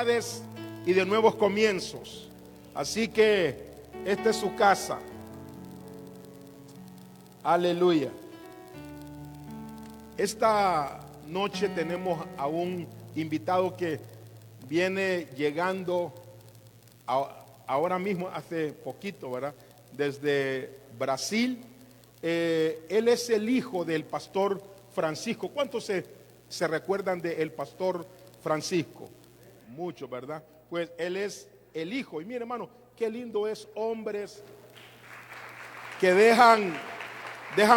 oportunidades y de nuevos comienzos. Así que esta es su casa. Aleluya. Esta noche tenemos a un invitado que viene llegando ahora mismo, hace poquito, ¿verdad? Desde Brasil. Él es el hijo del pastor Francisco. ¿Cuántos se recuerdan del pastor Francisco? Muchos, ¿verdad? Pues él es el hijo. Y mire, hermano, qué lindo es hombres que dejan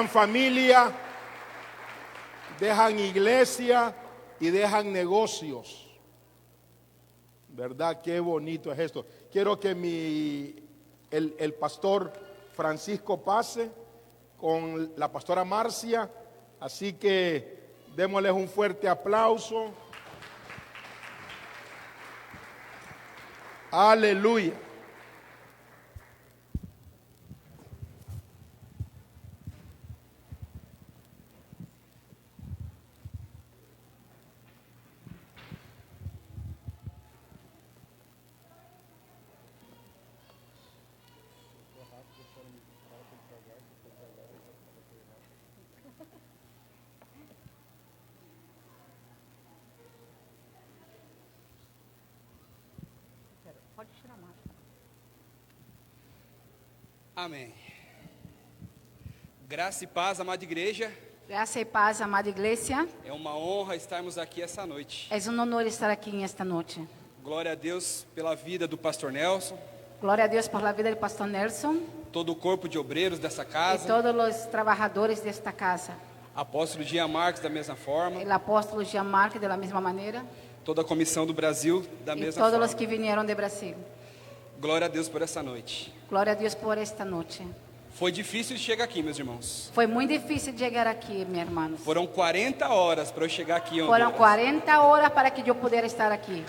familia, dejan iglesia y dejan negocios. ¿Verdad? Qué bonito es esto. Quiero que el pastor Francisco pase con la pastora Marcia. Así que démosles un fuerte aplauso. Aleluya. Amém. Graça e paz, amada igreja. Graça e paz, amada igreja. É uma honra estarmos aqui essa noite. É um honor estar aqui esta noite. Glória a Deus pela vida do pastor Nelson, Glória a Deus por la vida do pastor Nelson todo o corpo de obreiros dessa e casa, todos os trabalhadores desta casa. apóstolo Jean Marques da mesma forma, O apóstolo Jean Marc da mesma maneira toda a comissão do Brasil da e mesma todos forma. os que vieram de Brasil. Glória a Deus por essa noite. Glória a Deus por esta noite. Foi difícil chegar aqui, meus irmãos. Foi muito difícil chegar aqui, meus irmãos. Foram 40 horas para eu chegar aqui em Foram Honduras. 40 horas para que eu pudesse estar aqui.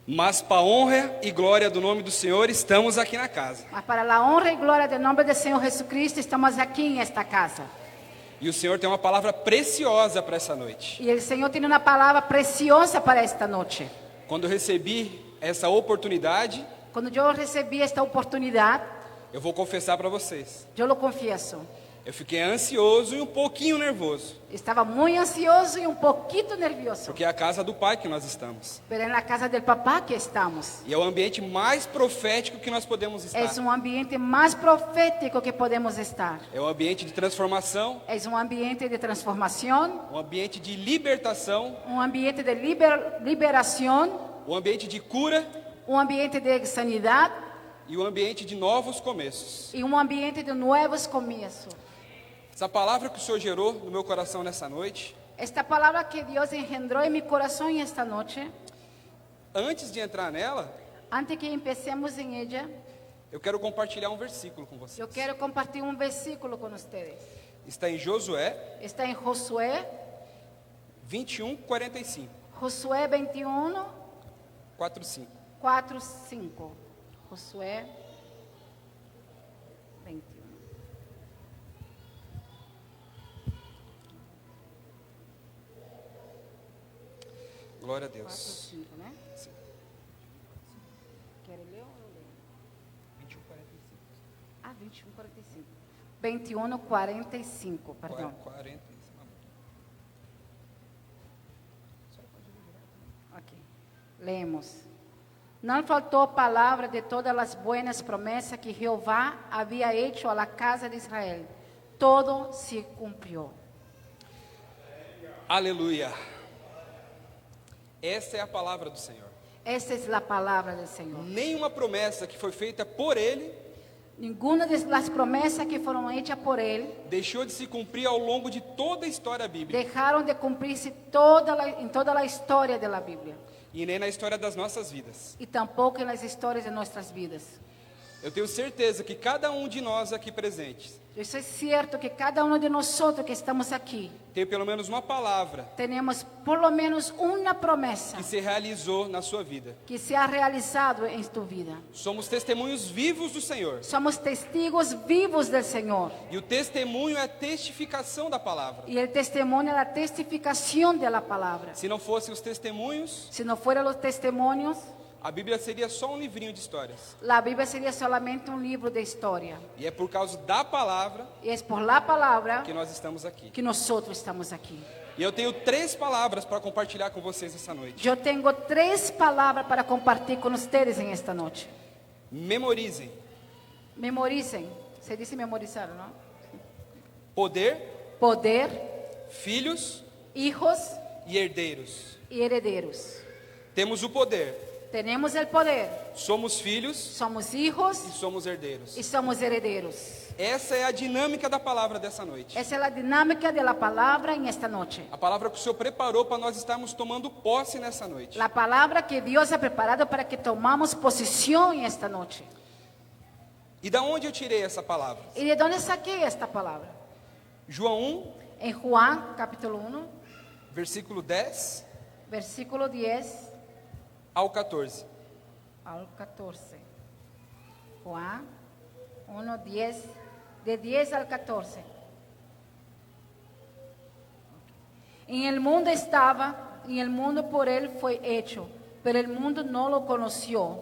Mas para a honra e glória do nome do Senhor, estamos aqui na casa. Mas para a honra e glória do nome do Senhor Jesucristo, estamos aqui em esta casa. E o Senhor tem uma palavra preciosa para essa noite. E o Senhor tem uma palavra preciosa para esta noite. Quando eu recebi essa oportunidade, Quando eu recebi esta oportunidade, eu vou confessar para vocês. eu lo confieso, Eu fiquei ansioso e um pouquinho nervoso, estava muito ansioso e um pouquinho nervioso. porque é a casa do Pai que nós estamos. Pero é na casa do papá que estamos. E é o ambiente mais profético que nós podemos estar. É um ambiente mais profético que podemos estar. É um ambiente de transformação, É um ambiente de transformação, um ambiente de libertação, um ambiente de liberação, um ambiente de cura um ambiente de sanidade e um ambiente de novos começos. e um ambiente de novos começos. Essa palavra que o Senhor gerou no meu coração nessa noite, Esta palavra que Deus engendrou em meu coração esta noite, antes de entrar nela, antes que empecemos em ella, eu quero compartilhar um versículo com vocês. eu quero compartilhar um versículo com vocês. Está em Josué Está em Josué 21:45. Josué 21, 4:5. 4, 5. Josué 21. Glória a 4, Deus. 5, né? Sim. Quer ler ou eu leio? 21:45. Ah, 21, 45. 21, 45, perdão. 45. Ok. Lemos. Não faltou palavra de todas as buenas promessas que Jeová havia hecho a la casa de Israel. Todo se cumpriu. Aleluia. Essa é a palavra do Senhor. Esta é a palavra do Senhor. Nenhuma promessa que foi feita por Ele Nenhuma das promessas que foram hechas por Ele deixou de se cumprir ao longo de toda a história bíblica deixaram de cumprir-se em toda a história da Bíblia e nem na história das nossas vidas. e tampouco nas histórias de nossas vidas. Eu tenho certeza que cada um de nós aqui presentes Eso es cierto que cada uno de nosotros que estamos aquí tem pelo menos uma palavra tenemos por lo menos una promesa que se realizou na sua vida. que se ha realizado en tu vida. Somos testemunhos vivos do Senhor. Somos testigos vivos del Señor. E o testemunho é a testificação da palavra. Y el testimonio es la testificación de la palabra. Se não fossem os testemunhos, Si no fueran los testimonios, a Bíblia seria só um livrinho de histórias. la Biblia sería solamente un libro de historia. E é por causa da palavra Y es por la palabra que nós estamos aqui. que nosotros estamos aquí. E eu tenho 3 palavras para compartilhar com vocês essa noite. Yo tengo 3 palabras para compartir con ustedes en esta noche. Memorizem: Memoricen. Se dice memorizar, ¿no? poder, Poder, filhos hijos e herdeiros. y herederos. Temos o poder, Tenemos el poder. somos filhos Somos hijos e somos herdeiros. y somos herederos. Essa é a dinâmica da palavra dessa noite. Esa es la dinámica de la palabra en esta noche. A palavra que o Senhor preparou para nós estarmos tomando posse nessa noite. La palabra que Dios ha preparado para que tomamos posición en esta noche. E da onde eu tirei essa palavra? ¿Y de dónde saqué esta palabra? João 1, En Juan capítulo 1, versículo 10 versículo 10 ao 14. al 14. Juan 1, 10, de 10 al 14. En el mundo estaba, y el mundo por él fue hecho, pero el mundo no lo conoció.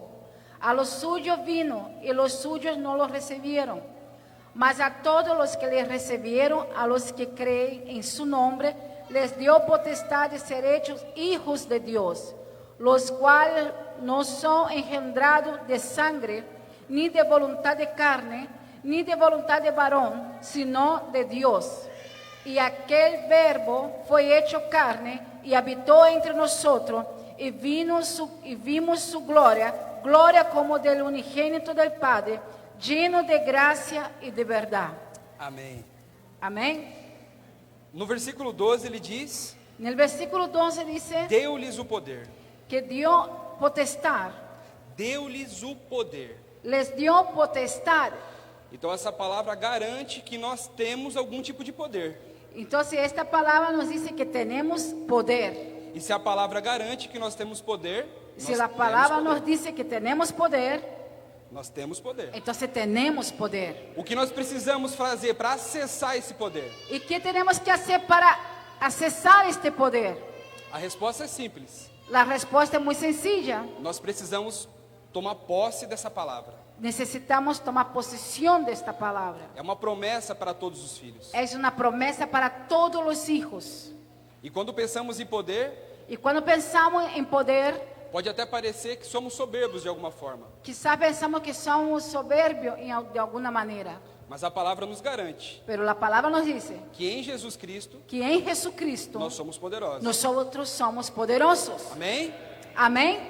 A los suyos vino, y los suyos no lo recibieron. Mas a todos los que le recibieron, a los que creen en su nombre, les dio potestad de ser hechos hijos de Dios, los cuales no son engendrados de sangre, ni de voluntad de carne, ni de voluntad de varón, sino de Dios. Y aquel verbo fue hecho carne y habitó entre nosotros, y vimos su gloria, gloria como del unigénito del Padre, lleno de gracia y de verdad. Amém. Amén. No versículo 12 ele diz: En el versículo 12 dice deu-lhes o poder. que dio potestad, Deu-lhes o poder. les dio potestad. Então essa palavra garante que nós temos algum tipo de poder. Entonces esta palabra nos dice que tenemos poder. E se a palavra garante que nós temos poder, Si nós la temos palabra poder. nos dice que tenemos poder, Nós temos poder. entonces tenemos poder. O que nós precisamos fazer para acessar esse poder? ¿Y qué tenemos que hacer para accesar este poder? A resposta é simples. La respuesta es muy sencilla. Nós precisamos tomar posse dessa palavra. Necesitamos tomar posesión de esta palabra. É uma promessa para todos os filhos. Es una promesa para todos los hijos. E quando pensamos em poder, Y cuando pensamos en poder, pode até parecer que somos soberbos de alguma forma. quizás pensamos que somos soberbios de alguna manera. Mas a palavra nos garante Pero la palabra nos dice que em Jesus Cristo que en Jesucristo nós somos poderosos. nosotros somos poderosos. Amém? Amén.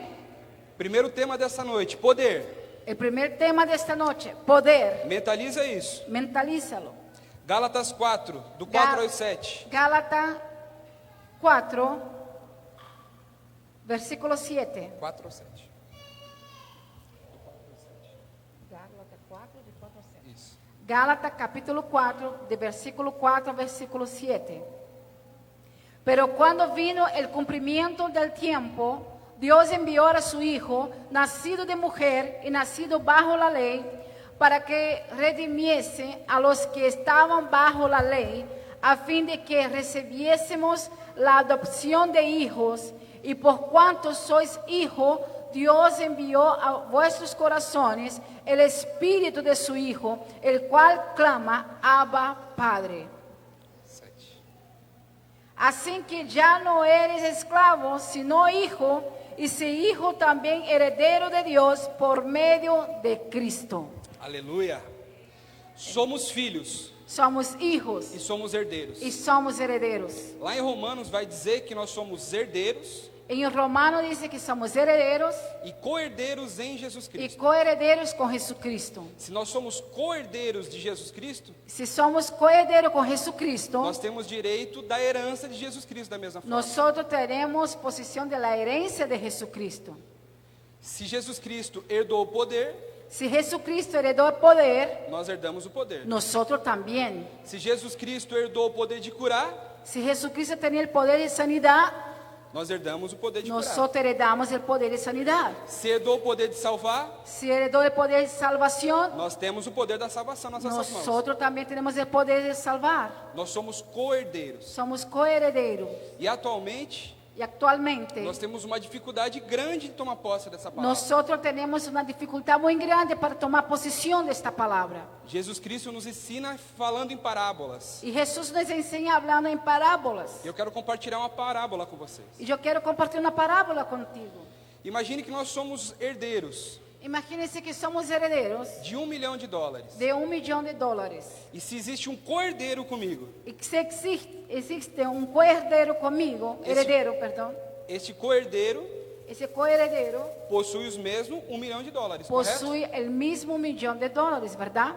Primeiro tema dessa noite, poder. El primer tema de esta noche, poder. Mentaliza isso. Mentalízalo. Gálatas 4, do 4 ao 7. Gálatas 4, versículo 7. 4 ao 7. Gálatas 4, de 4 a 7. Isso. Gálatas capítulo 4, de versículo 4 al versículo 7. Pero cuando vino el cumplimiento del tiempo, Dios envió a su Hijo, nacido de mujer y nacido bajo la ley, para que redimiese a los que estaban bajo la ley, a fin de que recibiésemos la adopción de hijos, y por cuanto sois hijos, Dios envió a vuestros corazones el espíritu de su Hijo, el cual clama, Abba, Padre. 7. Así que ya no eres esclavo, sino hijo, y si hijo también heredero de Dios por medio de Cristo. Aleluia. Somos filhos Somos hijos e somos herdeiros. y somos herederos. Lá em Romanos vai dizer que nós somos herdeiros En Romano dice que somos herederos e co-herdeiros em Jesus y Cristo. coherederos con Jesucristo. Se nós somos co-herdeiros de Jesus Cristo, Si somos coherederos con Jesucristo, nós temos direito da herança de Jesus Cristo da mesma forma. nosotros tenemos posición de la herencia de Jesucristo. Se Jesus Cristo herdou o poder, Si Jesucristo heredó el poder, nós herdamos o poder. nosotros también. Se Jesus Cristo herdou o poder de curar, Si Jesucristo tenía el poder de sanidad, nós herdamos o poder de curar. nosotros heredamos el poder de sanidad. Se herdou o poder de salvar, Si heredó el poder de salvación, nós temos o poder da salvação nas nossas mãos. nosotros también tenemos el poder de salvar. Nós somos co-herdeiros. Somos coherederos. E atualmente, Y actualmente nós temos uma dificuldade grande em tomar posse dessa palavra. nosotros tenemos una dificultad muy grande para tomar posición de esta palabra. Jesus Cristo nos ensina falando em parábolas. Y Jesús nos enseña hablando en parábolas. E eu quero compartilhar uma parábola com vocês. Y yo quiero compartir una parábola contigo. Imagine que nós somos herdeiros Imagínense que somos herederos de $1 milhão de $1 millón. E se existe um co-herdeiro comigo, Y que si existe un coheredero conmigo, heredero, perdón, este co-herdeiro ese coheredero possui os mesmos $1 milhão, correto? posee el mismo $1 millón, ¿verdad?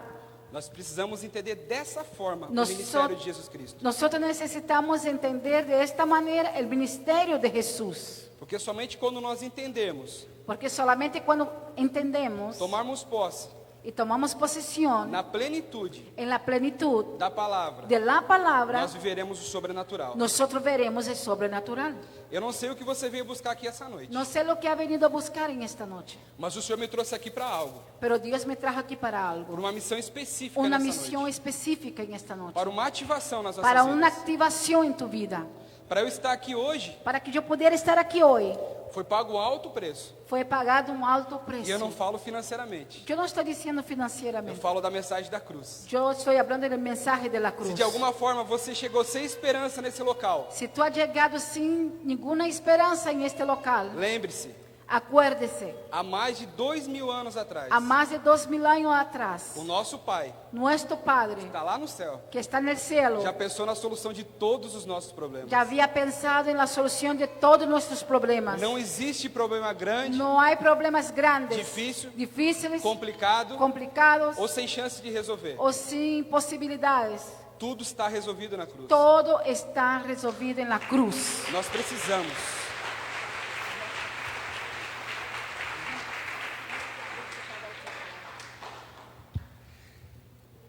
Nós precisamos entender dessa forma o Nós ministério de Jesus Cristo. Nosotros necesitamos entender de esta manera el ministerio de Jesús. Porque somente quando nós entendemos, Porque solamente cuando entendemos tomarmos posse y tomamos posesión na plenitude en la plenitud da palavra, de la palabra, nós viveremos o sobrenatural. nosotros veremos el sobrenatural. Eu não sei o que você veio buscar aqui essa noite, No sé lo que ha venido a buscar en esta noche, mas o Senhor me trouxe aqui para algo, pero Dios me trajo aquí para por algo, uma missão específica una nessa misión noite, específica en esta noche, para uma ativação nas para nossas una vidas. activación en tu vida, Para eu estar aqui hoje, para que yo pudiera estar aquí hoy. foi pago alto preço. Fue pagado un alto E eu não precio. falo financeiramente. Yo no estoy diciendo Eu financieramente, falo da mensagem da cruz. yo estoy hablando del mensaje de la Se cruz. de alguma forma você chegou sem esperança nesse local, Si tú has llegado sin ninguna esperanza en este local, lembre-se, acuérdese, há mais de 2000 anos atrás, a más de 2000 años atrás, o nosso Pai nuestro Padre, está lá no céu, que está en el cielo, já pensou na solução de todos os nossos problemas. ya había pensado en la solución de todos nuestros problemas. Não existe problema grande, No hay problemas grandes, difíciles, complicado complicados ou sem chance de resolver. o sin posibilidades. Tudo está resolvido na cruz. Todo está resolvido en la cruz. Nós precisamos.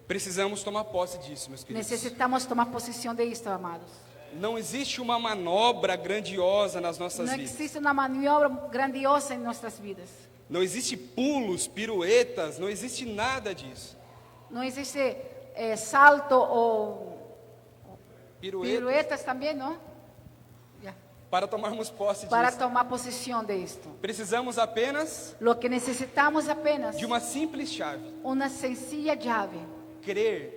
Precisamos tomar posse disso, meus queridos. Necesitamos tomar posición de esto, amados. Não existe uma manobra grandiosa nas nossas No vidas. existe una maniobra grandiosa en nuestras vidas. Não existe pulos, piruetas, não existe nada disso. No existe salto o Piruetas piruetas también, ¿no? Ya. para tomarmos posse Para disso. tomar posición de esto. Precisamos apenas Lo que necesitamos apenas de uma simples chave. una sencilla llave. Crer.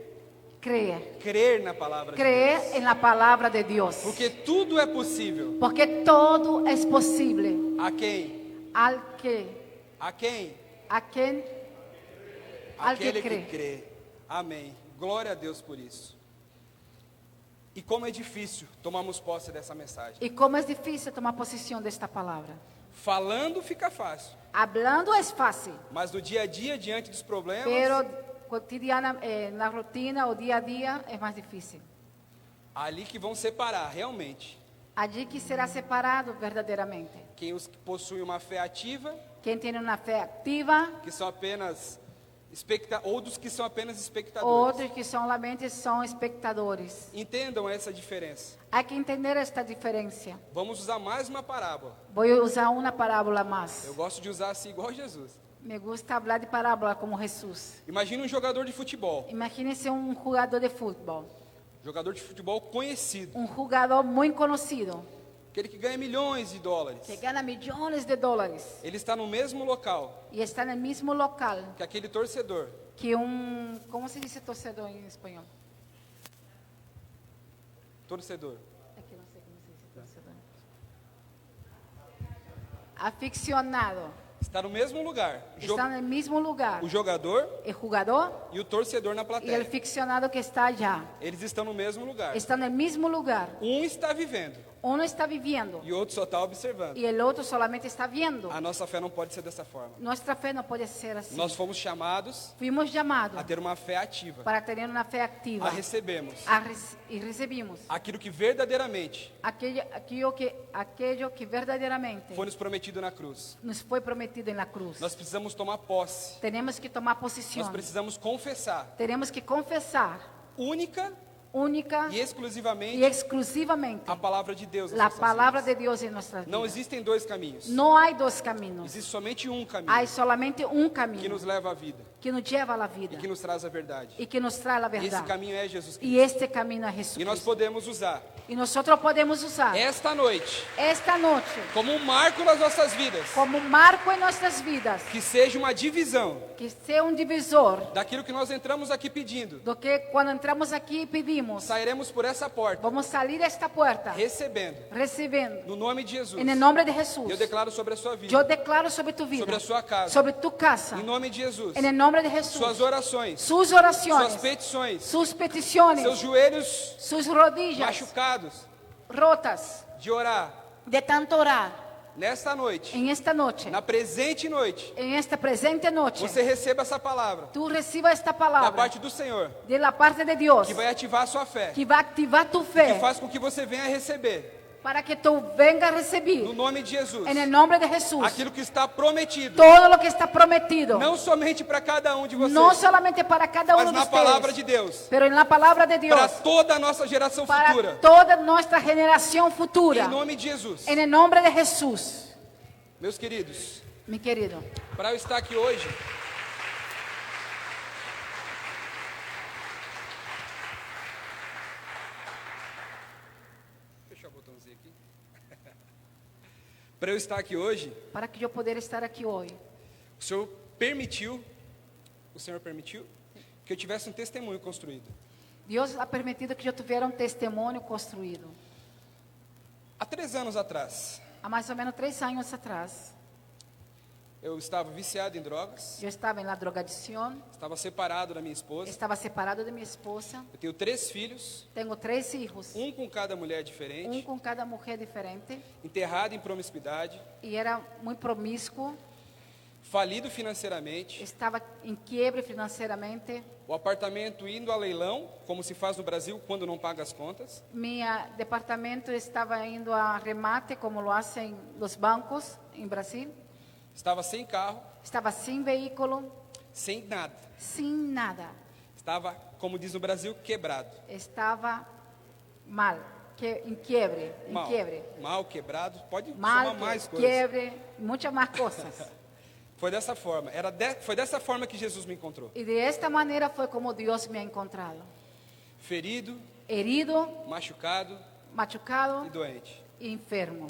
Creer. Crer na palavra de Creer Deus. en la palabra de Dios. Porque tudo é possível. Porque todo es posible A quem? al que, A quem? a quien, al que Aquele que cree. crê. Amém. Glória a Deus por isso. E como é difícil tomarmos posse dessa mensagem. Y cómo es difícil tomar posición de esta palabra. Falando fica fácil, Hablando es fácil, mas no dia a dia, diante dos problemas, pero cotidiana, en la rutina o día a día es más difícil. ali que vão separar realmente Allí que será separado verdaderamente. quem os que possuem uma fé ativa, Quien tiene una fe activa, que são apenas ou dos que são apenas o espectadores. otros que solamente son espectadores. Entendam essa diferença. Hay que entender esta diferencia. Vamos usar mais uma parábola. Voy a usar una parábola más. Eu gosto de usar assim igual Jesus. Me gusta hablar de parábola como Jesús. Imagine um jogador de futebol, Imagínense un jugador de fútbol, jogador de futebol conhecido, un jugador muy conocido aquele que ganha milhões de dólares. que gana millones de dólares Ele está no mesmo local y está en el mismo local que aquele torcedor que un, ¿cómo se dice torcedor en español? torcedor. Aquí no sé cómo se dice torcedor. Aficionado. Está no mesmo lugar. Está en el mismo lugar. O jogador El jugador e o torcedor na y el plateia. ficcionado que está allá. Eles estão no mesmo lugar. Está en el mismo lugar. Um está vivendo Uno está viviendo e o outro só está observando. y el otro solamente está viendo. A nossa fé não pode ser dessa forma. Nuestra fe no puede ser así. Nós fomos chamados Fuimos llamados a ter uma fé ativa. para tener una fe activa Recebemos y recibimos aquilo que verdadeiramente aquello que verdaderamente foi nos prometido na cruz. nos fue prometido en la cruz. Nós precisamos tomar posse. Tenemos que tomar Nós posición. precisamos confessar Tenemos que confesar única única e y exclusivamente exclusivamente a palavra de Deus. nas la nossas palabra vidas. de Dios en nuestras Não vidas. existem dois caminhos. No hay dos caminos. Existe somente um caminho Hay solamente un que camino nos leva à vida que nos lleva a la e vida que nos traz a verdade. y que nos trae la E esse verdad. caminho é Jesus Cristo. Y este camino es E nós Jesucristo. podemos usar Y nosotros podemos usar esta noite esta noche como um marco nas nossas vidas, como un marco en nuestras vidas, que seja uma divisão que sea un divisor, daquilo que nós entramos aqui pedindo. do que cuando entramos aquí pedimos, Sairemos por essa porta vamos a salir de esta puerta recebendo recibiendo no nome de Jesus. en el nombre de Jesús. Eu declaro sobre a sua vida, Yo declaro sobre tu vida, sobre a sua casa, sobre tu casa, em nome de Jesus. en el nombre de Jesús, Suas orações, sus oraciones, suas petições, sus peticiones, seus joelhos sus rodillas machucados rotas de orar de tanto orar nesta noite, en esta noche, na presente noite, en esta presente noche. você receba essa palavra Tú recibas esta da palabra parte do Senhor, de la parte de Dios que vai ativar a sua fé, que va a activar tu que fe faz com que você venha receber, para que tú vengas a no recibir nome de Jesus, en el nombre de Jesús aquilo que está prometido, todo lo que está prometido, não somente para cada um de vocês, no solamente para cada mas uno de na palavra de ustedes, Deus, pero en la palabra de Dios para toda a nossa geração para futura, toda nuestra generación futura, em nome de Jesus. en el nombre de Jesús. Meus queridos, Mi querido, para eu estar aqui hoje, deixa eu botar aqui. Para eu estar aqui hoje, para que yo pudiera estar aquí hoy, o Senhor permitiu que eu tivesse um testemunho construído. Dios ha permitido que yo tuviera un testimonio construido. Há 3 anos atrás, Há mais ou menos 3 años atrás, eu estava viciado em drogas, yo estaba en la drogadicción, estava separado da minha esposa. estaba separado de mi esposa, Eu tenho 3 filhos, tengo 3 hijos, um com cada mulher un diferente, con cada mujer diferente, enterrado em promiscuidade, y era muy promíscuo, falido financeiramente, estaba en quiebre financieramente, o apartamento indo a leilão, como se faz no Brasil quando não paga as contas, mi departamento estaba yendo a remate como lo hacen los bancos en Brasil, estava sem carro, estaba sin vehículo, sem nada, sin nada, estava, como diz no Brasil, quebrado, estaba mal, en quiebre, mal, quebrado, pode mal, somar mais coisas. quiebre, muchas más cosas. Foi dessa forma, foi dessa forma que Jesus me encontrou, Y de esta manera fue como Dios me ha encontrado, ferido, herido, machucado machucado e doente. y enfermo.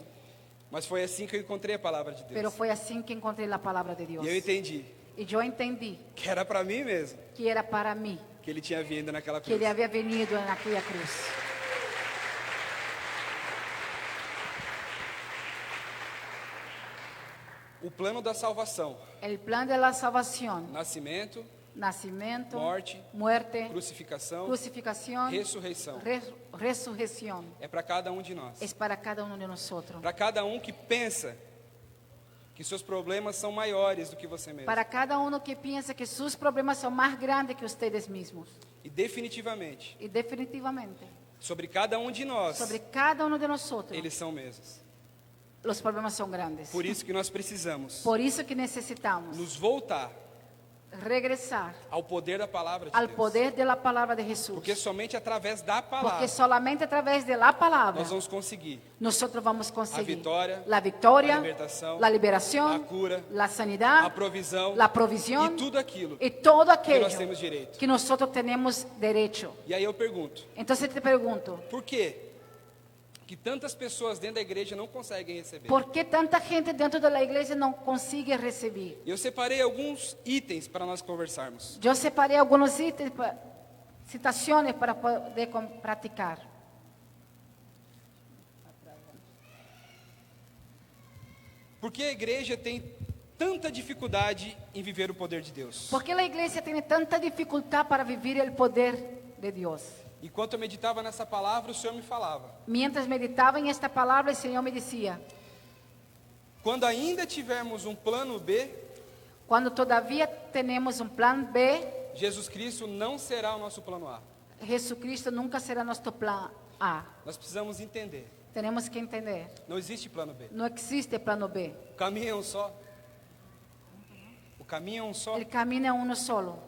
Mas foi assim que eu encontrei a palavra de Deus. Pero fue así que encontré la palabra de Dios. E eu entendi Y yo entendí que era para mim mesmo que era para mí, que ele tinha vindo naquela que cruz. Él había venido en aquella cruz. O plano da salvação, El plan de la salvación, nascimento, nacimiento, morte, muerte, crucificação, crucificación, ressurreição, resurrección, é para cada um de nós. es para cada uno de nosotros. Para cada um que pensa que seus problemas são maiores do que você mesmo. Para cada uno que piensa que sus problemas son más grandes que ustedes mismos. E definitivamente, Y definitivamente, sobre cada um de nós, sobre cada uno de nosotros, eles são mesmos. los problemas son grandes. Por isso que nós precisamos Por eso que necesitamos nos voltar regresar ao poder da palavra de al Deus. poder de la palabra de Jesús. Porque somente através da palavra Porque solamente a través de la palabra nós vamos conseguir nosotros vamos a conseguir vitória, la victoria, a libertação, la liberación, a cura, la sanidad, a provisão la provisión e tudo aquilo y todo que nós aquello temos direito. que nosotros tenemos derecho. E aí eu pergunto, Entonces te pregunto, por que que tantas pessoas dentro da igreja não conseguem receber? ¿por qué tanta gente dentro de la iglesia no consigue recibir? Eu separei alguns itens para nós conversarmos. Yo separé algunos citaciones para poder practicar. Por que a igreja tem tanta dificuldade em viver o poder de Deus? ¿Por qué la iglesia tiene tanta dificultad para vivir el poder de Dios? Enquanto eu meditava nessa palavra, o Senhor me falava. Mientras meditaba en esta palabra, el Señor me decía, Quando ainda tivermos um plano B, cuando todavía tenemos un plan B, Jesus Cristo não será o nosso plano A. Jesucristo nunca será nuestro plan A. Nós precisamos entender. Tenemos que entender, Não existe plano B. no existe plano B. O caminho é um só. O caminho é um só. El camino es uno solo.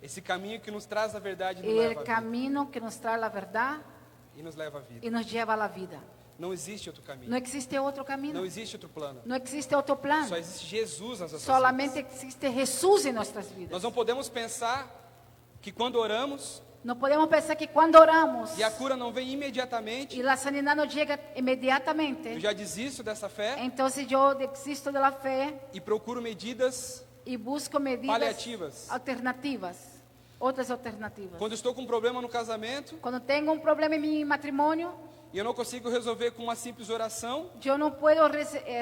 Esse caminho que nos traz a verdade e nos El leva à vida. camino que nos trae la verdad E nos leva à vida. y nos lleva a la vida. Não existe outro caminho. No existe otro camino. Não existe outro plano. No existe otro plan. Só existe Jesus nas nossas Solamente vidas. existe Jesús en nuestras Nós vidas. não podemos pensar que quando oramos No podemos pensar que cuando oramos e a cura não vem imediatamente, y la sanidad no llega eu inmediatamente, já desisto dessa fé entonces yo desisto de la fe e procuro medidas. y busco medidas Paliativas. alternativas, otras alternativas. Quando estou com um problema no casamento Cuando tengo un problema en mi matrimonio, e eu não consigo resolver com uma simples oração, yo no puedo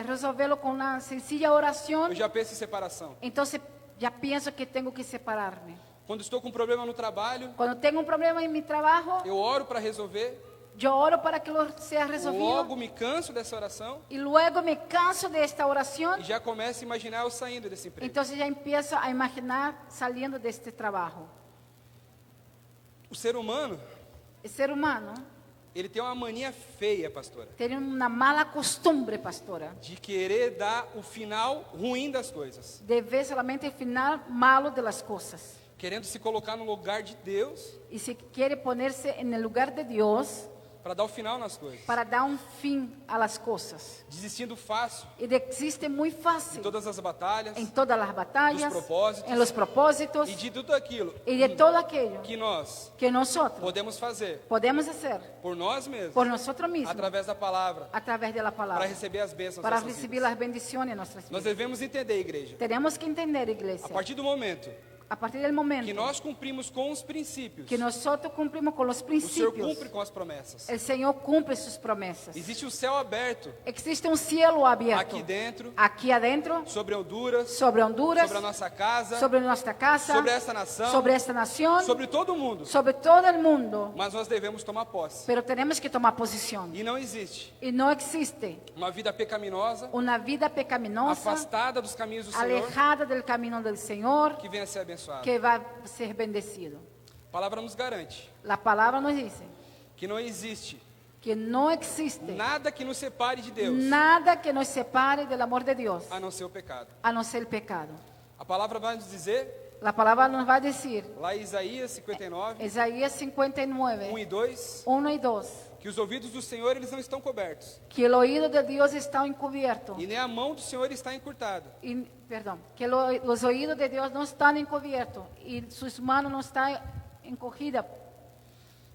resolverlo con una sencilla oración, eu já penso em separação. entonces ya pienso que tengo que separarme. Quando estou com um problema no trabalho, Cuando tengo un problema en mi trabajo, eu oro para resolver, yo oro para que lo sea resolvido logo me canso dessa oração y luego me canso de esta oración, e já começo a imaginar eu saindo desse emprego. entonces ya empiezo a imaginar saliendo de este trabajo. O ser humano, El ser humano ele tem uma mania feia, pastora, tiene una mala costumbre, pastora, de querer dar o final ruim das coisas, de ver solamente el final malo de las cosas. querendo se colocar no lugar de Deus Y si quiere ponerse en el lugar de Dios para dar o final nas coisas, para dar un fin a las cosas. desistindo fácil Y desiste muy de fácil todas as batalhas en todas las batallas, Los propósitos. en los propósitos e de tudo aquilo y de todo aquello que nós que nosotros podemos fazer podemos hacer por nós mesmos, por nosotros mismos através da palavra, a través de la para palabra, receber as bênçãos para das nossas recibir vidas. las bendiciones en nuestras Nós vidas. devemos entender, igreja, Tenemos que entender, a iglesia, partir do momento a partir del momento que nós cumprimos com os princípios, que nosotros cumplimos con los o Senhor principios, cumpre com as promessas. el Señor cumple sus promesas. Existe o céu aberto Existe un cielo abierto aqui dentro, aquí adentro, sobre Honduras, sobre Honduras, sobre a nossa casa, sobre nuestra casa, sobre esta nação, sobre esta nación, sobre todo mundo. sobre todo el mundo. Mas nós devemos tomar posse. Pero tenemos que tomar posición. E não existe Y no existe uma vida pecaminosa, una vida pecaminosa, afastada dos caminhos do Senhor, alejada del camino del Señor, que venha a ser abençoada. que va a ser bendecido. A palavra nos garante La palabra nos dice que não existe que no existe nada que nos separe de Deus, nada que nos separe del amor de Dios, a não ser o pecado. a no ser el pecado. A palavra vai nos dizer, La palabra nos va a decir, lá em Isaías 59, Isaías 59, 1 e 2, 1 y 2, que os ouvidos do Senhor eles não estão cobertos, que el oído de Dios está encubierto. e nem a mão do Senhor está encurtada, Perdón, que los oídos de Dios no están encubiertos y sus manos no están encogidas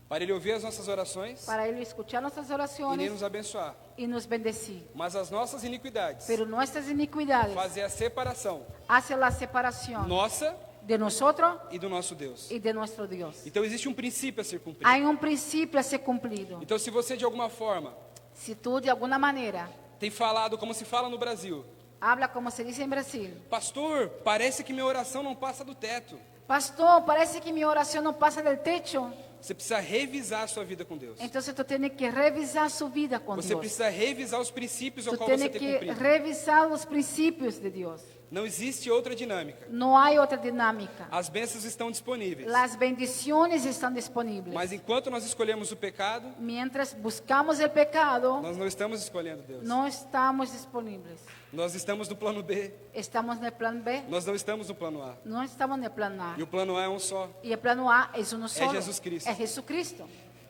para Ele ouvir as nossas orações para Él escuchar nuestras e nem oraciones nos abençoar. y nos bendecir. Mas as nossas iniquidades Pero nuestras iniquidades fazem a separação hacen la separación nossa de nosotros e do nosso Deus. y de nuestro Dios. Então existe um princípio a ser cumprido. Hay un principio a ser cumplido. Então se você de alguma forma Si tú de alguna manera tem falado como se fala no Brasil, habla como se dice en Brasil, pastor, parece que minha oração não passa do teto. pastor, parece que mi oración no pasa del techo. Você precisa revisar a sua vida com Deus. Entonces tú tienes que revisar su vida con Você Dios. precisa revisar os princípios ao Tú qual você tienes tem que cumprido. revisar los principios de Dios. Não existe outra dinâmica. No hay otra dinámica. As bênçãos estão disponíveis. Las bendiciones están disponibles. Mas enquanto nós escolhemos o pecado, Mientras buscamos el pecado, nós não estamos escolhendo Deus. no estamos disponibles. Nós estamos no plano B, Estamos en el plan B, nós não estamos no plano A. no estamos en el plan A. E o plano A é um só. Y el plano A es uno solo. Jesus Cristo. Es Jesucristo.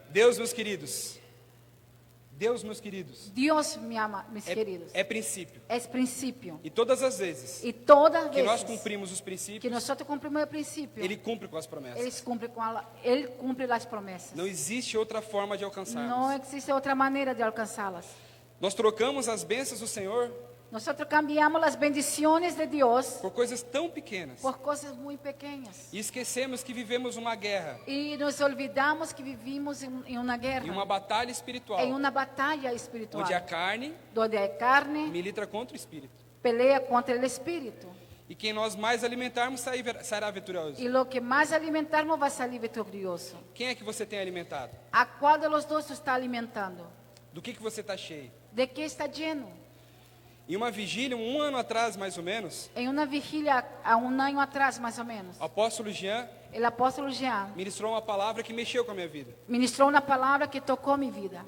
Deus, meus queridos. Deus, meus queridos. Dios, mis queridos, É princípio. es principio. E todas as vezes Y todas que nós veces cumprimos os que princípios, nosotros cumplimos el principio, Ele cumpre com as promessas. Él cumple las promesas. Não existe outra forma de No alcançarmos. existe otra manera de alcanzarlas. Nós trocamos as bênçãos do Senhor Nosotros cambiamos las bendiciones de Dios por coisas tão pequenas. por cosas muy pequeñas. E esquecemos que vivemos uma guerra Y nos olvidamos que vivimos en una guerra, e uma batalha espiritual, en una batalla espiritual, onde a carne donde hay carne, milita contra o espírito. pelea contra el espíritu. E quem nós mais alimentarmos sairá vitorioso. Y lo que más alimentarnos va a salir victorioso. Quem é que você tem alimentado? ¿A cuál de los dos tú está alimentando? Do que você está cheio? ¿De qué está lleno? Em uma vigília, um ano atrás mais ou menos, En una vigilia, a un año atrás más o menos, o apóstolo Jean el apóstol Jean ministrou uma palavra que mexeu com a minha vida. ministró una palabra que tocó mi vida.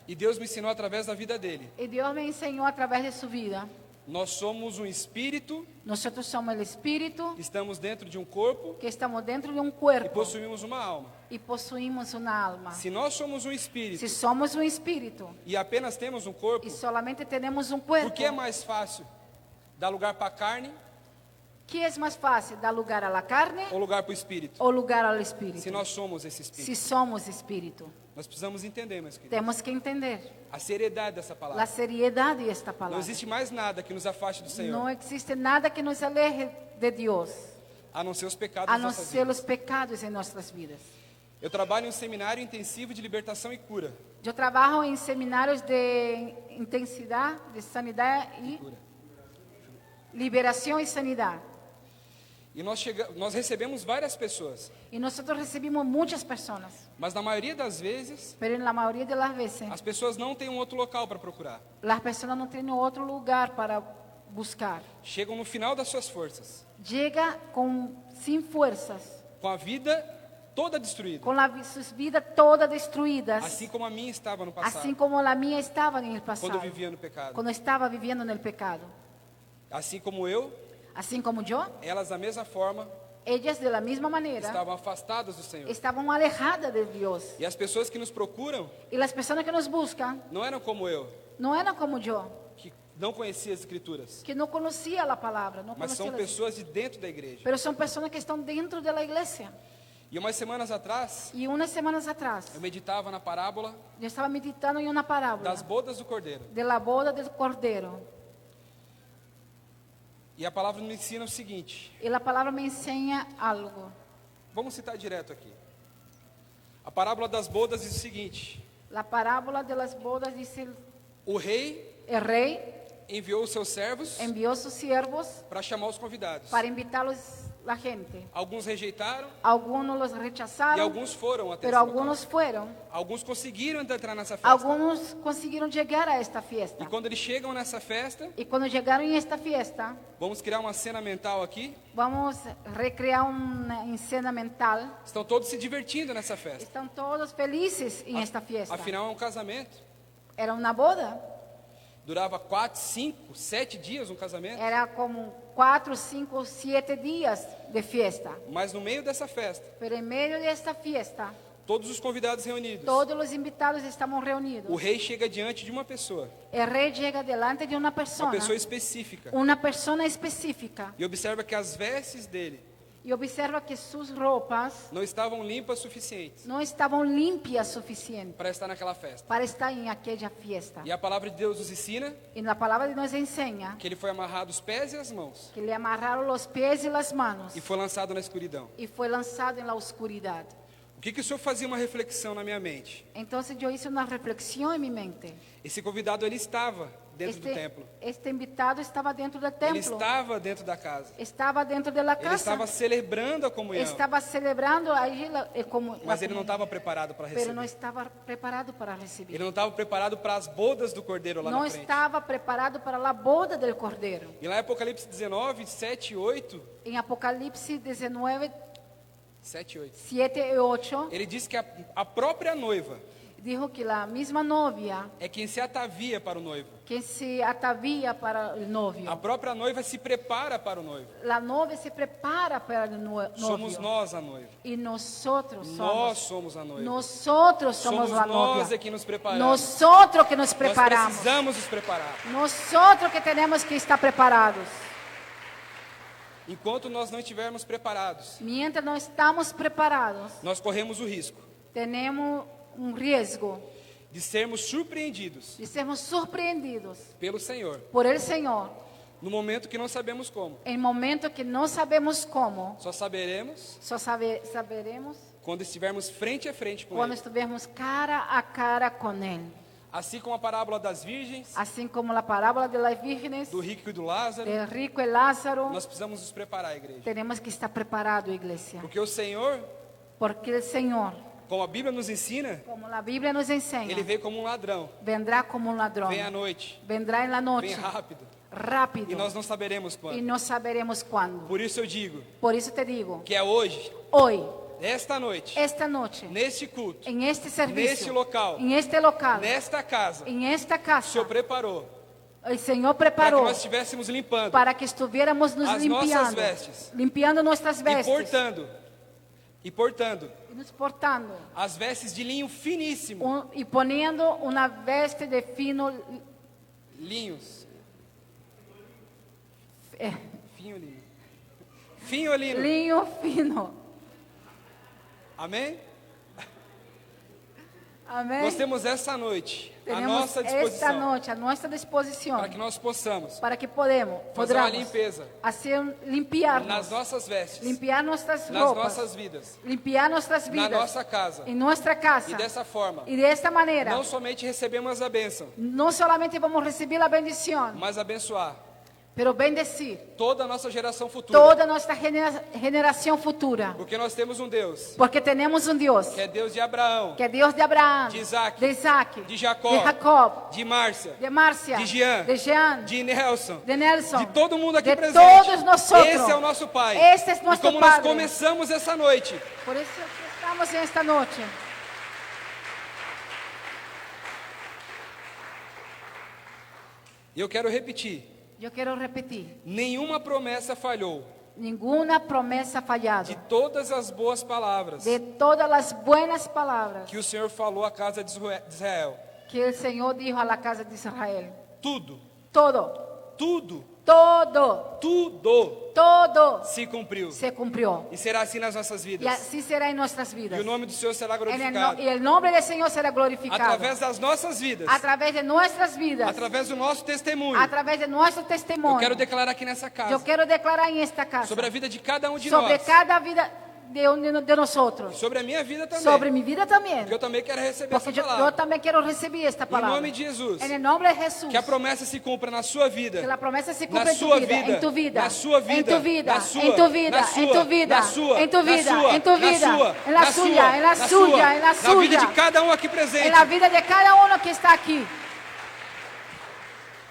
E Deus me ensinou através da vida dele. Y Dios me enseñó a través de su vida. Nós somos um espírito, Nosotros somos el espíritu estamos dentro de um corpo que estamos dentro de un e cuerpo possuímos uma alma. y poseímos una alma. Se nós somos um espírito Si somos un espíritu e apenas temos um corpo, y solamente tenemos un por cuerpo, que é mais fácil dar lugar para a carne ¿qué es más fácil? ¿Dar lugar a la carne ou lugar para o espírito? o lugar al espíritu? Se nós somos esse espírito, Si somos espíritu, nós precisamos entender, meus queridos, tenemos que entender a seriedade dessa la palavra. seriedad de esta Não palabra. existe mais nada que nos afaste do No Senhor, existe nada que nos aleje de Dios, a não ser os pecados a das no nossas ser vidas. los pecados en nuestras vidas. Eu trabalho em um seminário intensivo de libertação e cura. Yo trabajo en seminarios de intensidad, de sanidad y Cura. liberación y sanidad. E nós recebemos várias pessoas, Y nosotros recibimos muchas personas, mas na maioria das vezes, pero en la mayoría de las veces as pessoas não têm um outro local para procurar. las personas no tienen otro lugar para buscar. Chegam no final das suas forças, Llega sin fuerzas, com a vida toda destruída, con sus vidas todas destruidas, assim como a minha estava no passado, así como la mía estaba en el quando pasado, eu vivia no pecado. cuando estaba viviendo en el pecado. Assim como eu, Así como yo, elas da mesma forma ellas de la misma manera estavam afastadas do Senhor. estaban alejadas de Dios. E as pessoas que nos procuram Y las personas que nos buscan não eram como eu, no eran como yo, que não conhecia as Escrituras, que no conocía la palabra, no mas conocía são las- pessoas de dentro da igreja. pero son personas que están dentro de la iglesia. E umas semanas atrás, Y unas semanas atrás, eu meditava na parábola yo estaba meditando en una parábola das bodas do Cordeiro. de la boda del Cordero. E a palavra nos ensina o seguinte, Y la palabra me enseña algo. vamos citar direto aqui. A parábola das bodas diz o seguinte: La parábola de las bodas dice, o rei el rey enviou os seus servos envió sus siervos para chamar os convidados. para invitarlos la gente. Alguns rejeitaram Algunos los e rechazaron, alguns foram até pero esse local. algunos fueron. Alguns conseguiram entrar nessa festa. Algunos consiguieron llegar a esta fiesta. E quando eles chegam nessa festa, Y cuando llegaron a esta fiesta, vamos criar uma cena mental aqui. vamos a recrear una escena mental. Estão todos se divertindo nessa festa. Están todos felices en esta fiesta. Afinal, é um casamento. Era una boda. Durava 4, 5, 7 dias um casamento. Era como 4, 5, 7 días de fiesta. Mas no meio dessa festa, Pero en medio de esta fiesta, todos os convidados reunidos, todos los invitados estaban o reunidos. rei chega diante de uma pessoa, El rey llega delante de una uma persona pessoa específica, específica, e observa que as vestes dele y observa que sus ropas não estavam limpas suficientes no estaban limpias suficientes para estar naquela festa. para estar en aquella fiesta. E a palavra de Deus nos ensina Y la palabra de Dios nos enseña que ele foi amarrado os pés e as mãos que le amarraron los pies y las manos e foi lançado na escuridão. y fue lanzado en la oscuridad. O que o Senhor fazia uma reflexão na minha mente? Entonces yo hice una reflexión en mi mente. Esse convidado, ele estava dentro do templo. Este invitado estaba dentro del Ele templo, estava dentro da casa. estaba dentro de la Ele casa, estava celebrando a comunhão. estaba celebrando ahí Mas ele não estava preparado para pero no receber. estaba preparado para recibir. Ele não estava preparado para as bodas do Cordeiro lá No na frente. estaba preparado para la boda del Cordero. E lá em Apocalipse 19, 7 e 8, En Apocalipsis 19, 7 e 8, 7 y 8, ele diz que a própria noiva dijo que la misma novia, é quem se atavia para o noivo. que se atavía para el A novio, própria noiva se prepara para o noivo. la novia se prepara para el Somos novio. nós a noiva. Y nosotros Nós somos, somos a noiva. nosotros somos la nós novia. é que nos preparamos. Nosotros que nos Nós preparamos. precisamos nos preparar. Nosotros que tenemos que estar preparados. Enquanto nós não estivermos preparados, Mientras no estamos preparados, nós corremos o risco tenemos un riesgo de sermos surpreendidos de sermos surpreendidos pelo Senhor por el Señor no momento que não sabemos como. en momentos que no sabemos cómo. Só saberemos Saberemos quando estivermos frente a frente com cuando Ele. estivermos cara a cara con Él. Assim como a parábola das virgens, así como la parábola de las vírgenes, do rico e do Lázaro, del rico y Lázaro. nós precisamos nos preparar, igreja. Tenemos que estar preparados, iglesia, Porque o Senhor, porque el Señor, como a Bíblia nos ensina, como la Biblia nos enseña, Ele veio como um ladrão. vendrá como un ladrón, Vem à noite, vendrá en la vem noche, rápido. rápido, E nós não saberemos y quando. no saberemos cuándo. Por isso eu digo Por eso te digo, que é hoje, hoy, esta noite, esta noche, neste culto, en este neste servicio, local, en este local, nesta casa, en esta o casa, Senhor preparou el Señor para que preparó nós estivéssemos limpando para que estuviéramos nos as nossas limpiando, vestes. limpiando nuestras e vestes portando y nos portando as vestes de linho finíssimo, y poniendo una veste de fino, linhos, eh, finho lino. linho fino. Amém? Amén. Nós temos essa noite à Tenemos nossa esta disposição noche a nuestra disposición para que nós possamos para que fazer uma podamos limpeza hacer limpiarnos, nas nossas vestes, limpiar nuestras nas ropas, nossas vidas, limpiar nuestras na vidas nossa casa. en nuestra casa. E dessa forma, Y de esta manera, não somente recebemos a bênção, no solamente vamos a recibir la bendición, mas abençoar pero bendecir toda a nossa geração futura. toda nuestra generación futura. Porque nós temos um Deus Porque tenemos un Dios que é Deus de Abraão, que es Dios de Abraham, de Isaac, de Isaac, de Jacó, de Jacob, de Márcia, de Marcia, de Jean, de Jean, de Nelson, de Nelson, de todo mundo aqui de presente. todos nosotros. Esse é o nosso Pai. Este es E nuestro como nós Padre. começamos essa noite, Por eso que estamos en esta noche. e eu quero repetir, Yo quiero repetir, nenhuma promessa falhou. ninguna promesa ha fallado. De todas as boas palavras De todas las buenas palabras que o Senhor falou à casa de Israel, que el Señor dijo a la casa de Israel. tudo, Todo, tudo, todo, tudo todo se cumpriu. se cumplió. E será assim nas nossas Y vidas. así será en nuestras E vidas. o nome do Senhor será Y glorificado. el nombre del Señor será glorificado. Através das nossas vidas, A través de nuestras vidas. através do nosso testemunho. A través de nuestro Eu testimonio. quero declarar aqui nessa Yo casa quiero declarar en esta casa. sobre a vida de cada um de Sobre nós. cada vida de nosotros. Sobre a minha vida também. Sobre mi vida también. Porque eu também quero receber Porque essa yo palavra. también quiero recibir esta Em palabra. nome de Jesus. En el nombre de Jesús. Que a promessa se cumpra na sua vida. Que la promesa se Na cumpla en tu sua vida, vida, en tu vida, na sua vida, en tu vida, na sua, en tu vida, na en tu sua, vida, na sua, en tu na vida, sua, en tu na vida, sua, en la na suya, sua, en la na suya, sua, en la na vida de suya, cada um aqui presente. en la vida de cada uno que está aquí.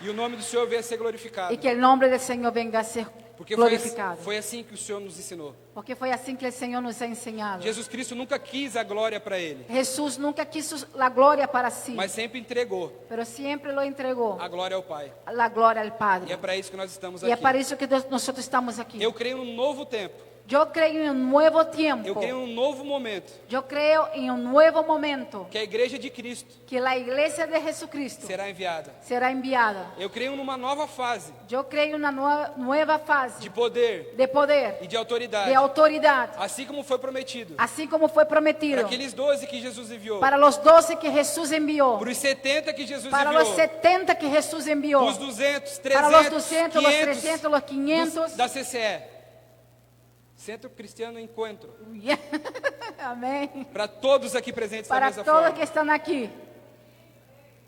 E o nome do Senhor venha a ser glorificado. Y que el nombre del Señor venga a ser Porque glorificado. foi assim que o Senhor nos ensinou. Porque fue así que el Señor nos ha enseñado. Jesus Cristo nunca quis a glória para Ele, Jesús nunca quiso la gloria para sí, mas sempre entregou pero siempre lo entregó a glória ao Pai. la gloria al E é Padre. para isso que nós estamos Y es aqui. para eso que nosotros estamos aquí. Eu creio num novo tempo. Yo creo en un nuevo Eu tiempo. creio num novo momento. Yo creo en un nuevo momento Que a igreja de Cristo que la iglesia de Jesucristo será enviada. será enviada. Eu creio numa nova fase Yo creo en una nueva fase de poder de poder, e de autoridade. de autoridad, Assim como foi prometido. así como fue Para prometido aqueles 12 que Jesus enviou. para los 12 que Jesús envió, Para os 70 que Jesus para los enviou. 70 que Jesús envió, Para os 200, 300, para los 200, los 500, 300, los 500. da CCE. Centro Cristiano Encontro. Amén. Para todos aqui presentes da Para mesma todos forma. que están aquí,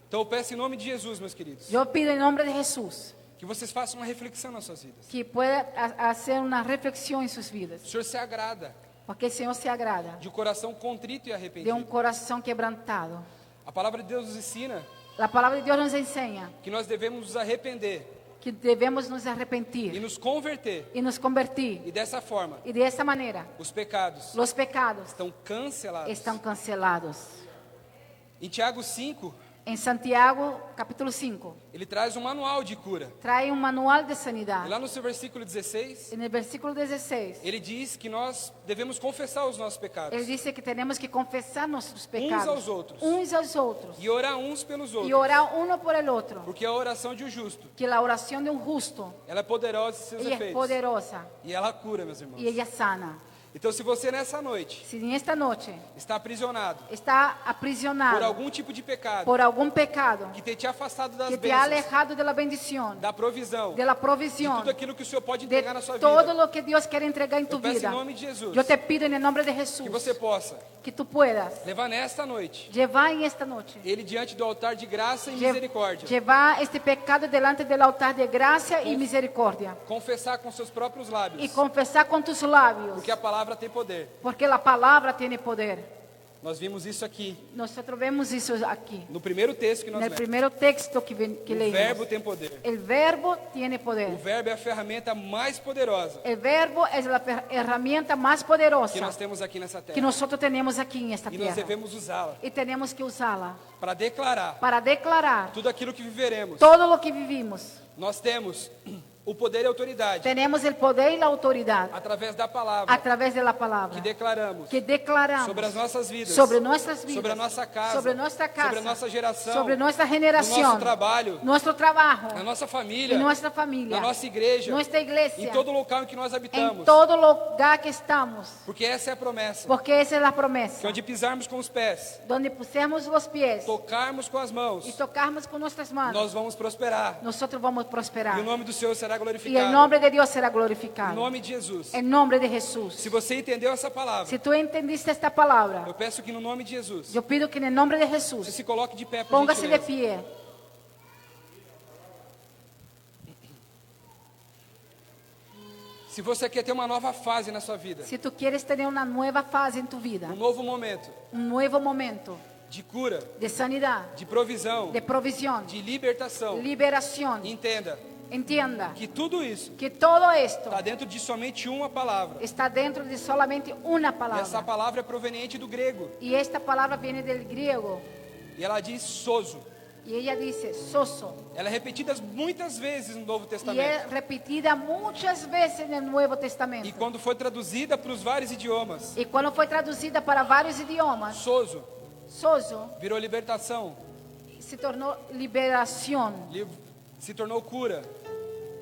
Então eu peço em nome de Jesus, meus queridos, yo pido en nombre de Jesús que vocês façam uma reflexão nas suas vidas. que pueda hacer una reflexión en sus vidas, O Senhor se agrada porque el Señor se agrada de um coração contrito e de un arrependido. corazón quebrantado. A palavra de Deus nos ensina La palabra de Dios nos enseña que nós devemos nos arrepender que debemos nos e arrepentir nos converter. y nos convertir. E dessa forma, Y de esta manera, os pecados los pecados estão cancelados. están cancelados. Em Tiago 5, En Santiago, capítulo 5, ele traz um manual de cura. trae un manual de E sanidad. lá no seu versículo 16, En el versículo 16, ele diz que nós devemos confessar os nossos pecados él dice que tenemos que confesar nuestros uns pecados aos outros unos aos otros e orar uns pelos y outros. orar uno por el otro. Porque a oração de um justo, Que la oración de un justo, ela é poderosa em seus ella es efeitos. poderosa E ela cura, meus irmãos. y ella sana. Então, se você nessa noite si en esta noche está aprisionado está por aprisionado algum tipo de pecado por algún pecado que tem te afastado das que te ha bênçãos, alejado de la bendición, da provisão, de la de provisión, tudo aquilo que o Senhor pode de entregar na sua todo vida, lo que Dios quiere entregar en tu eu peço em vida, nome de Jesus yo te pido en el nombre de Jesús que você possa que tú puedas levar nesta noite llevar en esta noche, ele diante do altar de graça e lle- misericórdia, llevar este pecado delante del altar de gracia y misericordia confessar com seus próprios y lábios, confesar con tus labios, porque a palavra tem poder. porque la palabra tiene poder. Nós vimos isso aqui Nosotros vemos eso aquí, no primeiro texto que en nós el lemos. primer texto que O leímos. verbo tem poder. El verbo tiene O poder. verbo é a ferramenta mais poderosa El verbo es la herramienta más que poderosa nós temos aqui nessa que terra. nosotros tenemos aquí en esta E nós tierra. devemos usá-la Y tenemos que usarla para declarar para declarar tudo aquilo que viveremos. todo lo que vivimos. Nós temos o poder e a autoridade Tenemos el poder y la autoridad através da palavra a través de la que palabra declaramos que declaramos sobre as nossas vidas, sobre nuestras vidas, sobre a nossa casa, sobre nuestra casa, sobre a nossa geração, sobre nuestra no generación, nosso trabalho, nuestro trabajo, na nossa en família, nuestra familia, na nossa igreja, nuestra iglesia, em todo local em que nós en habitamos. todo lugar que estamos, Porque essa é a promessa. porque esa es la Que promesa. onde pisarmos com os pés, Donde pusemos los pies tocarmos com as mãos, y tocarmos con nuestras manos, nós vamos prosperar. nosotros vamos a E prosperar. o nome do Senhor será Y el glorificado. nombre de Dios será Em glorificado. nome de Jesus. En nombre de Jesús. Se você entendeu essa palavra, Si tú entendiste esta palabra, eu peço que no nome de Jesus, yo pido que en el nombre de você Jesús, se coloque de pé, por póngase de gentileza. pie. Se você quer ter uma nova fase na sua vida, Si tú quieres tener una nueva fase en tu vida, um novo momento un nuevo momento de cura, de sanidad, de provisão, de provisión, de libertação, liberación, entenda entienda que tudo isso que todo esto está dentro de somente uma palavra. está dentro de solamente una E essa palabra. palavra é proveniente do grego. Y esta palabra viene del griego E ela diz sozo. y ella dice soso. Ela é repetida muitas vezes no Novo Y es Testamento. repetida muchas veces en el Nuevo E Testamento. quando foi traduzida para os vários idiomas, Y cuando fue traducida para varios idiomas, sozo soso virou libertação, se tornó liberación, se tornou cura,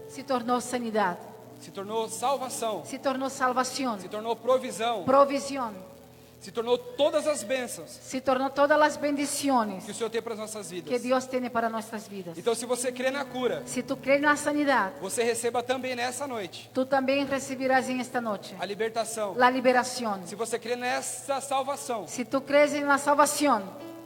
se tornó sanidad, se tornou salvação, se tornó salvación, se tornou provisão, provisión, se tornou todas as bênçãos se tornó todas las bendiciones que o Senhor tem para as nossas que vidas. Dios tiene para nuestras vidas. Então, se você crê na cura, Si tú crees en la sanidad, você receba também nessa noite tú también recibirás en esta noche a libertação. la liberación. Se você crê nessa salvação, Si tú crees en la salvación,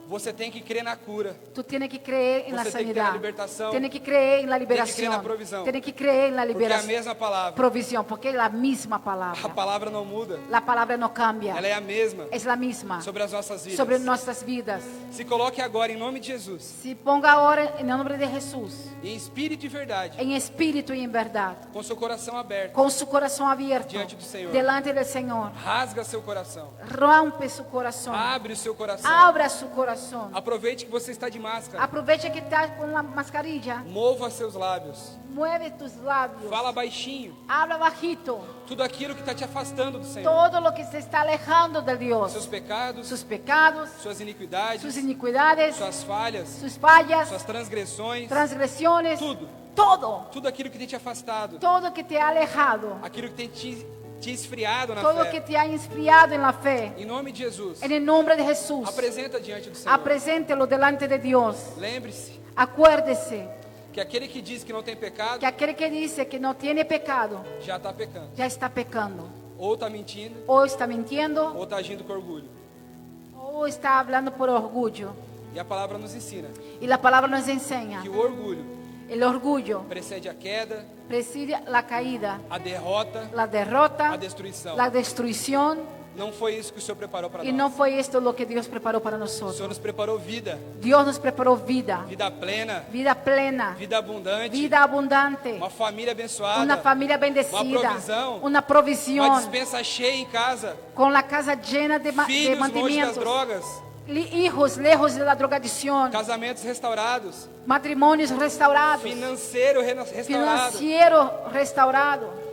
você tem que crer na cura. tú tienes que creer en la Você tem que ter a sanidad, libertação, tienes que creer en la que crer na liberación, provisão. tienes que creer en la Porque é a liberación, mesma palavra. provisión, porque es la misma A palabra. palavra não muda. La palabra no cambia, Ela é a mesma es la misma sobre as nossas vidas. sobre nuestras vidas. Se coloque agora em nome de Jesus, Si ponga ahora en el nombre de Jesús, em espírito e verdade, en espíritu y en verdad, com seu coração aberto, con su corazón abierto Diante do Senhor. delante del Señor, rasga seu coração, rompe su corazón, abre o seu coração. abra su corazón. Aproveite que você está de máscara. Aprovecha que está con la mascarilla, Mova seus lábios. mueve tus labios, Fala baixinho. habla bajito, Tudo aquilo que está te afastando do Senhor. todo lo que se está alejando de Dios, Seus pecados, sus pecados, suas iniquidades, sus iniquidades, suas falhas, sus fallas, suas transgressões, transgresiones, tudo. todo, Tudo aquilo que tem te afastado. todo que te ha alejado, Aquilo que tem te esfriado na todo que fé. te ha enfriado en la fe, Em nome de Jesus, en el nombre de Jesús, apresenta diante do Senhor. apreséntelo delante de Dios. Lembre-se Acuérdese que aquele que diz que não tem pecado, que aquel que dice que no tiene pecado, já está pecando. ya está pecando, Ou está mentindo, o está mintiendo, ou está agindo com orgulho. o está hablando por orgullo. E a palavra nos ensina Y la palabra nos enseña, que o orgulho el orgullo precede a queda, preside la caída, a derrota, la derrota, a destruição. la destrucción, Não foi isso que o Senhor preparou para y nós. no fue esto lo que Dios preparó para O Senhor nosotros. nos preparou vida, Dios nos preparó vida, vida plena, vida plena, vida abundante, vida abundante, uma família abençoada, una familia bendecida, una uma provisión, dispensa cheia em casa, con la casa llena de filhos longe das mantenimientos, drogas, hijos lejos de la drogadicción, casamentos restaurados, matrimonios restaurados, financeiro restaurado, financiero restaurado,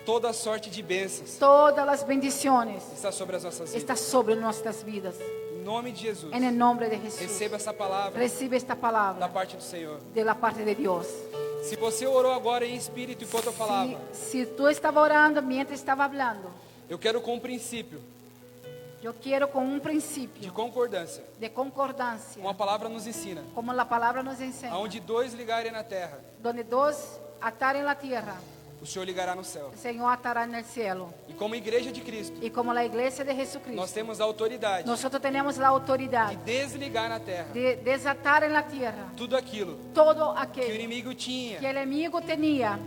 toda sorte de bênçãos todas las bendiciones está sobre as nossas está vidas. sobre nuestras vidas. Em nome de Jesus, En el nombre de Jesús, receba essa palavra recibe esta da palabra parte do Senhor. de la parte de Dios. Se você orou agora em espírito enquanto eu falava, Si tú estabas orando mientras estaba hablando, Eu quero com um princípio Yo quiero con un de principio concordância. de concordancia, Como a palavra nos ensina. como la palabra nos enseña, Aonde dois ligarem na terra, donde dos ataren la tierra, o Senhor ligará no céu. el Señor atará en el cielo. E como igreja de Cristo, Y como la iglesia de nós Jesucristo, temos a autoridade nosotros tenemos la de autoridad desligar na terra de desatar en la tierra tudo aquilo todo que o aquello inimigo que tinha. el enemigo tenía,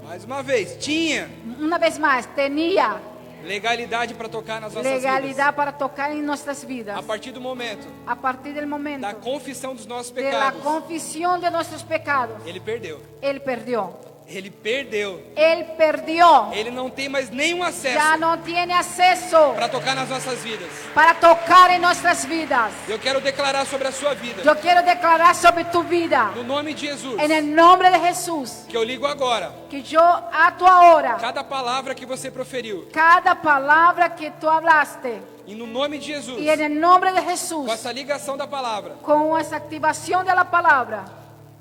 Mais uma vez, tinha una vez más, tenía legalidade para tocar nas nossas legalidad para tocar en nuestras vidas. vidas. A partir do momento A partir del momento da confissão dos nossos de la pecados, confesión de nuestros pecados, ele perdeu. Él perdió. Ele perdeu. Él perdió. Ele não tem mais nenhum acesso Ya no tiene acceso para tocar nas nossas vidas. para tocar en nuestras vidas. Eu quero declarar sobre a sua vida, Yo quiero declarar sobre tu vida, no nome de Jesus, en el nombre de Jesús, que eu ligo agora. que yo ato ahora Cada palavra que você proferiu, cada palabra que tú hablaste, e no nome de Jesus, y en el nombre de Jesús, com essa ligação da palavra, con esa activación de la palabra,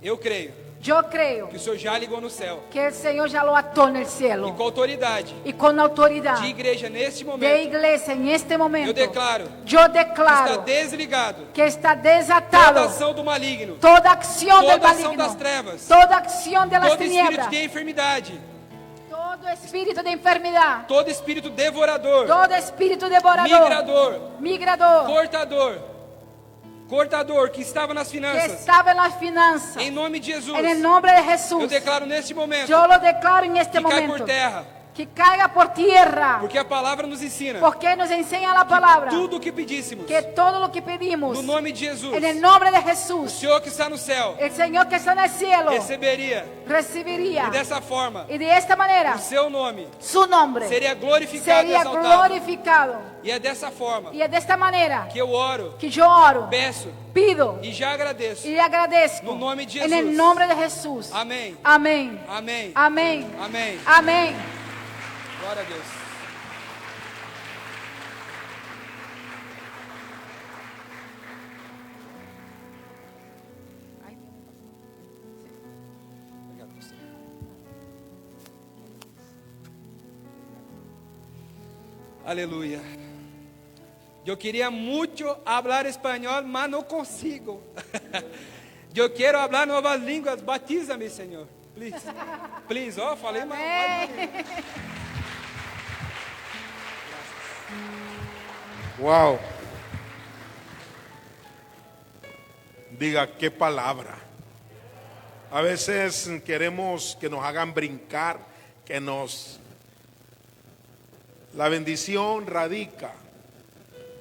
eu creio yo creo que o Senhor já ligou no céu. que el Señor ya lo ató en el E cielo. com autoridade Y con autoridad de igreja neste de momento, iglesia en este momento, eu declaro yo que está declaro desligado que está toda desatado ação do maligno, toda acción del toda ação maligno, das trevas, toda acción de las todo espírito tinieblas, de enfermidade, todo espíritu de enfermedad, todo espírito devorador, todo espíritu devorador, migrador, migrador, cortador que estava nas que finanças, estaba en las finanzas, em nome de Jesus, en el nombre de eu Jesús, declaro neste momento yo lo declaro en este que cai por momento, terra, que caiga por tierra, porque a palavra nos ensina porque nos enseña la palabra, tudo o que pedíssemos, que todo lo que pedimos, no nome de Jesus, en el nombre de o Jesús, Senhor que está no céu el Señor que está en el cielo receberia, recibiría, e dessa forma y de esta manera o seu nome su nombre seria glorificado e sería exaltado. glorificado. E é dessa forma Y es de esta manera que eu oro, que yo oro, peço pido e já agradeço. y agradezco No nome de en Jesus. el nombre de Jesús. Amém. Amén. Amém. Amén. Amém. Amén. Glória a Deus. Obrigado, pastor. Aleluia. Eu queria muito falar espanhol, mas não consigo. Eu quero falar novas línguas. Batiza-me, Senhor. Please. Please. Ó, falei mais. Wow. Diga qué palabra. A veces queremos que nos hagan brincar, que nos... La bendición radica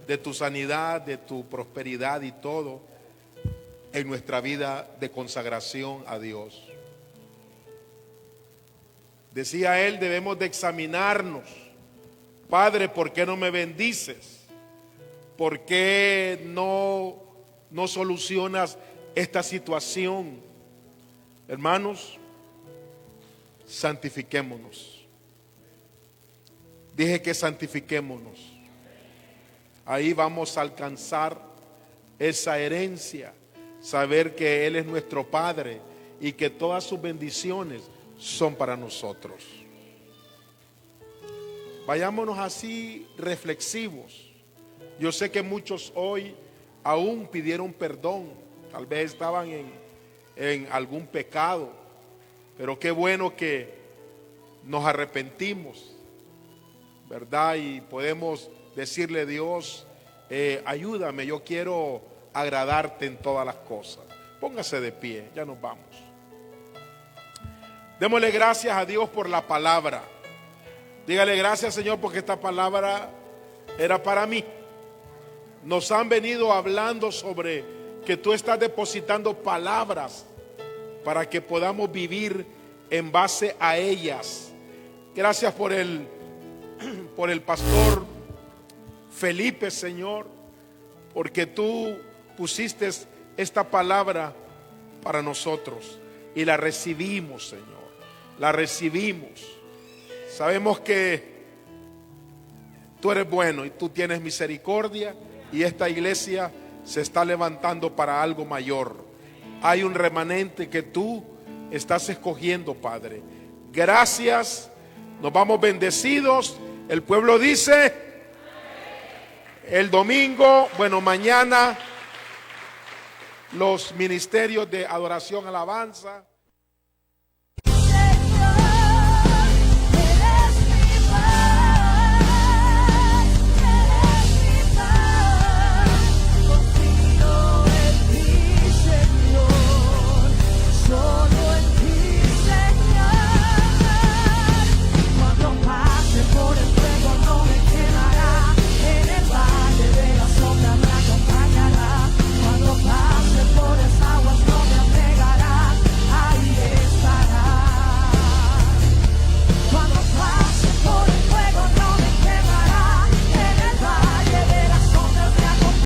de tu sanidad, de tu prosperidad y todo en nuestra vida de consagración a Dios. Decía él, debemos de examinarnos. Padre, ¿por qué no me bendices? ¿Por qué no solucionas esta situación? Hermanos, santifiquémonos. Dije que santifiquémonos. Ahí vamos a alcanzar esa herencia, saber que Él es nuestro Padre y que todas sus bendiciones son para nosotros. Vayámonos así reflexivos. Yo sé que muchos hoy aún pidieron perdón, tal vez estaban en algún pecado, pero qué bueno que nos arrepentimos, ¿verdad? Y podemos decirle a Dios, ayúdame, yo quiero agradarte en todas las cosas. Póngase de pie, ya nos vamos. Démosle gracias a Dios por la palabra. Dígale gracias, Señor, porque esta palabra era para mí. Nos han venido hablando sobre que tú estás depositando palabras para que podamos vivir en base a ellas. Gracias por el pastor Felipe, Señor, porque tú pusiste esta palabra para nosotros y la recibimos, Señor. La recibimos. Sabemos que tú eres bueno y tú tienes misericordia, y esta iglesia se está levantando para algo mayor. Hay un remanente que tú estás escogiendo, Padre. Gracias Nos vamos bendecidos. El pueblo dice, el domingo, bueno, mañana los ministerios de adoración, alabanza.